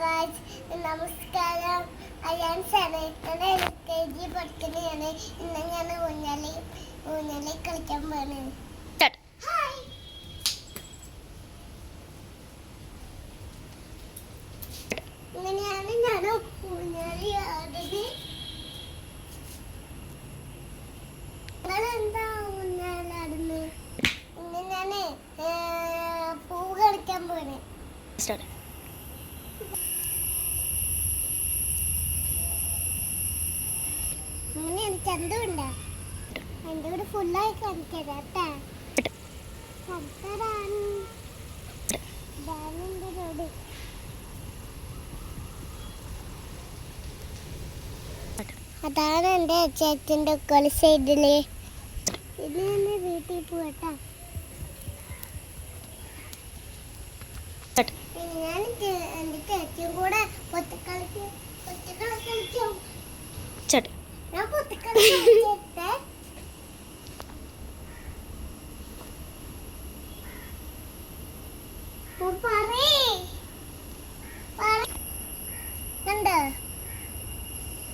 Guys, നമസ്കാരം. അയാൻസാണ്. ഞാൻ LKG പഠിക്കുന്നതാണ്. ഇന്ന് ഞാൻ ഊഞ്ഞാലി കളിക്കാൻ പോവാണ്. ഹായ്. ഇങ്ങനെയാണ് ഞാൻ ഊഞ്ഞാലി ആടുന്നത്. നിങ്ങളെന്താ ഊഞ്ഞാലാടുന്നത്? ഇന്ന് ഞാൻ പൂ കളിക്കാൻ പോവാണ്. ഇങ്ങനെയാണ് ചന്തുണ്ട. എൻ്റെ കൂടെ ഫുള്ളായി കളിക്കാം കേട്ടാ. അതാണ് എൻ്റെ ചേച്ചൻ്റെ കൊല സൈഡില്. ഇത് തന്നെ വീട്ടിൽ പോകട്ടാ. ഞാൻ എൻ്റെ ചേച്ചിയും കൂടെ പൊത്തിക്കളിക്കും. ഞാൻ പൊത്തിക്കളി